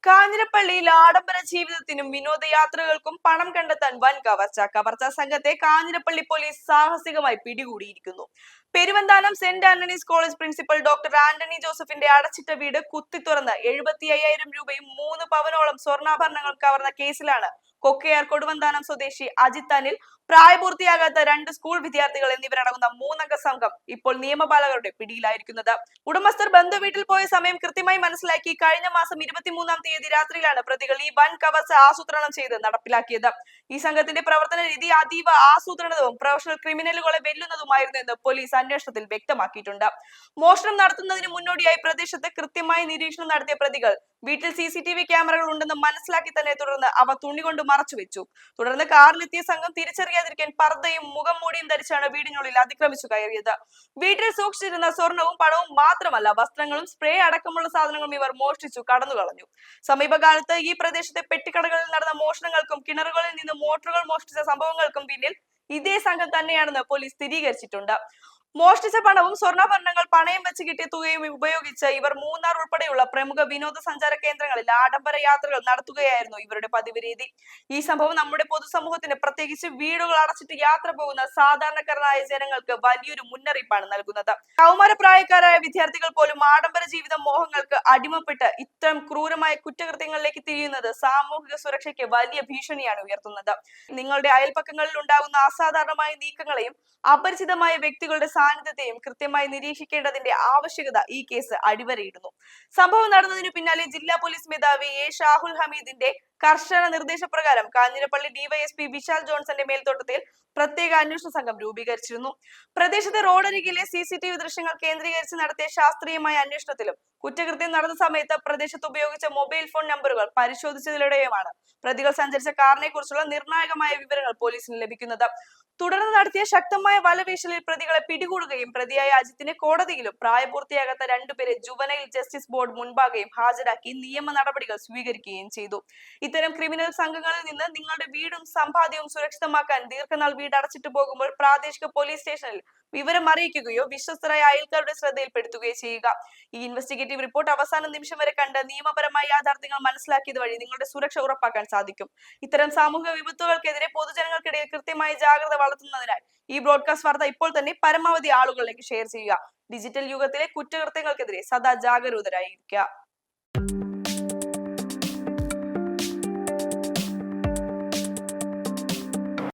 കാഞ്ഞിരപ്പള്ളിയിൽ ആഡംബര ജീവിതത്തിനും വിനോദയാത്രകൾക്കും പണം കണ്ടെത്താൻ വൻ കവർച്ചാ സംഘത്തെ കാഞ്ഞിരപ്പള്ളി പോലീസ് സാഹസികമായി പിടികൂടിയിരിക്കുന്നു. Peruvanthanam saint Antony's college principal doctor Antony ജോസഫിന്റെ അടച്ചിട്ട വീട് കുത്തിത്തുറന്ന് 75,000 രൂപയും 3 പവനോളം സ്വർണ്ണാഭരണങ്ങൾ കവർന്ന കേസിലാണ് കൊക്കയാർ കൊടുവന്താനം സ്വദേശി അജിത് അനിൽ, പ്രായപൂർത്തിയാകാത്ത 2 സ്കൂൾ വിദ്യാർത്ഥികൾ എന്നിവരടങ്ങുന്ന 3 അംഗ സംഘം ഇപ്പോൾ നിയമപാലകരുടെ പിടിയിലായിരിക്കുന്നത്. ഉടമസ്ഥർ ബന്ധുവീട്ടിൽ പോയ സമയം കൃത്യമായി മനസ്സിലാക്കി കഴിഞ്ഞ മാസം 23-ാം തീയതി രാത്രിയിലാണ് പ്രതികൾ ഈ വൻ കവർച്ച ആസൂത്രണം ചെയ്ത് നടപ്പിലാക്കിയത്. ഈ സംഘത്തിന്റെ പ്രവർത്തന രീതി അതീവ ആസൂത്രിതവും പ്രൊഫഷണൽ ക്രിമിനലുകളെ വെല്ലുന്നതുമായിരുന്നു എന്ന് പോലീസ് അന്വേഷണത്തിൽ വ്യക്തമാക്കിയിട്ടുണ്ട്. മോഷണം നടത്തുന്നതിന് മുന്നോടിയായി പ്രദേശത്ത് കൃത്യമായി നിരീക്ഷണം നടത്തിയ പ്രതികൾ വീട്ടിൽ CCTV ക്യാമറകൾ ഉണ്ടെന്ന് മനസ്സിലാക്കി തന്നെ തുടർന്ന് അവ തുണികൊണ്ട് മറച്ചുവെച്ചു. തുടർന്ന് കാറിലെത്തിയ സംഘം തിരിച്ചറിയാതിരിക്കാൻ പർദ്ദയും മുഖം മൂടിയും ധരിച്ചാണ് വീടിനുള്ളിൽ അതിക്രമിച്ചു കയറിയത്. വീട്ടിൽ സൂക്ഷിച്ചിരുന്ന സ്വർണവും പണവും മാത്രമല്ല, വസ്ത്രങ്ങളും സ്പ്രേ അടക്കമുള്ള സാധനങ്ങളും ഇവർ മോഷ്ടിച്ചു കടന്നുകളഞ്ഞു. സമീപകാലത്ത് ഈ പ്രദേശത്തെ പെട്ടിക്കടകളിൽ നടന്ന മോഷണങ്ങൾക്കും കിണറുകളിൽ നിന്ന് മോട്ടോറുകൾ മോഷ്ടിച്ച സംഭവങ്ങൾക്കും പിന്നിൽ ഇതേ സംഘം തന്നെയാണെന്ന് പോലീസ് സ്ഥിരീകരിച്ചിട്ടുണ്ട്. മോഷ്ടിച്ച പണവും സ്വർണ്ണാഭരണങ്ങൾ പണയം വെച്ച് കിട്ടിയ തുകയും ഉപയോഗിച്ച് ഇവർ മൂന്നാർ ഉൾപ്പെടെയുള്ള പ്രമുഖ വിനോദസഞ്ചാര കേന്ദ്രങ്ങളിൽ ആഡംബര യാത്രകൾ നടത്തുകയായിരുന്നു ഇവരുടെ പതിവ് രീതി. ഈ സംഭവം നമ്മുടെ പൊതുസമൂഹത്തിന്, പ്രത്യേകിച്ച് വീടുകൾ അടച്ചിട്ട് യാത്ര പോകുന്ന സാധാരണക്കാരായ ജനങ്ങൾക്ക് വലിയൊരു മുന്നറിയിപ്പാണ് നൽകുന്നത്. കൗമാരപ്രായക്കാരായ വിദ്യാർത്ഥികൾ പോലും ആഡംബര ജീവിത മോഹങ്ങൾക്ക് അടിമപ്പെട്ട് ഇത്തരം ക്രൂരമായ കുറ്റകൃത്യങ്ങളിലേക്ക് തിരിയുന്നത് സാമൂഹിക സുരക്ഷയ്ക്ക് വലിയ ഭീഷണിയാണ് ഉയർത്തുന്നത്. നിങ്ങളുടെ അയൽപക്കങ്ങളിൽ ഉണ്ടാകുന്ന അസാധാരണമായ നീക്കങ്ങളെയും അപരിചിതമായ വ്യക്തികളുടെ സാന്നിധ്യത്തെയും കൃത്യമായി നിരീക്ഷിക്കേണ്ടതിന്റെ ആവശ്യകത ഈ കേസ് അടിവരയിടുന്നു. സംഭവം നടന്നതിനു പിന്നാലെ ജില്ലാ പോലീസ് മേധാവി A. ഷാഹുൽ ഹമീദിന്റെ കർശന നിർദ്ദേശപ്രകാരം കാഞ്ഞിരപ്പള്ളി DYSP വിശാൽ ജോൺസന്റെ മേൽനോട്ടത്തിൽ പ്രത്യേക അന്വേഷണ സംഘം രൂപീകരിച്ചിരുന്നു. പ്രദേശത്തെ റോഡരികിലെ CCTV ദൃശ്യങ്ങൾ കേന്ദ്രീകരിച്ച് നടത്തിയ ശാസ്ത്രീയമായ അന്വേഷണത്തിലും കുറ്റകൃത്യം നടന്ന സമയത്ത് പ്രദേശത്ത് ഉപയോഗിച്ച മൊബൈൽ ഫോൺ നമ്പറുകൾ പരിശോധിച്ചതിലൂടെയുമാണ് പ്രതികൾ സഞ്ചരിച്ച കാറിനെ കുറിച്ചുള്ള നിർണായകമായ വിവരങ്ങൾ പോലീസിന് ലഭിക്കുന്നത്. തുടർന്ന് നടത്തിയ ശക്തമായ വലവീശലിൽ പ്രതികളെ പിടികൂടുകയും പ്രതിയായ അജിത്തിനെ കോടതിയിലും പ്രായപൂർത്തിയാകാത്ത 2 പേരെ ജുവനൈൽ ജസ്റ്റിസ് ബോർഡ് മുൻപാകെയും ഹാജരാക്കി നിയമ നടപടികൾ സ്വീകരിക്കുകയും ചെയ്തു. ഇത്തരം ക്രിമിനൽ സംഘങ്ങളിൽ നിന്ന് നിങ്ങളുടെ വീടും സമ്പാദ്യവും സുരക്ഷിതമാക്കാൻ ദീർഘനാൾ വീട് അടച്ചിട്ട് പോകുമ്പോൾ പ്രാദേശിക പോലീസ് സ്റ്റേഷനിൽ വിവരം അറിയിക്കുകയോ വിശ്വസ്തരായ അയൽക്കാരുടെ ശ്രദ്ധയിൽപ്പെടുത്തുകയോ ചെയ്യുക. ഈ ഇൻവെസ്റ്റിഗേറ്റീവ് റിപ്പോർട്ട് അവസാന നിമിഷം വരെ കണ്ട് നിയമപരമായ യാഥാർത്ഥ്യങ്ങൾ മനസ്സിലാക്കിയത് വഴി നിങ്ങളുടെ സുരക്ഷ ഉറപ്പാക്കാൻ സാധിക്കും. ഇത്തരം സാമൂഹിക വിപത്തുകൾക്കെതിരെ പൊതുജനങ്ങൾക്കിടയിൽ കൃത്യമായ ജാഗ്രത വളർത്തുന്നതിനായി ഈ ബ്രോഡ്കാസ്റ്റ് വാർത്ത ഇപ്പോൾ തന്നെ പരമാവധി ആളുകളിലേക്ക് ഷെയർ ചെയ്യുക. ഡിജിറ്റൽ യുഗത്തിലെ കുറ്റകൃത്യങ്ങൾക്കെതിരെ സദാ ജാഗരൂകരായിരിക്കുക.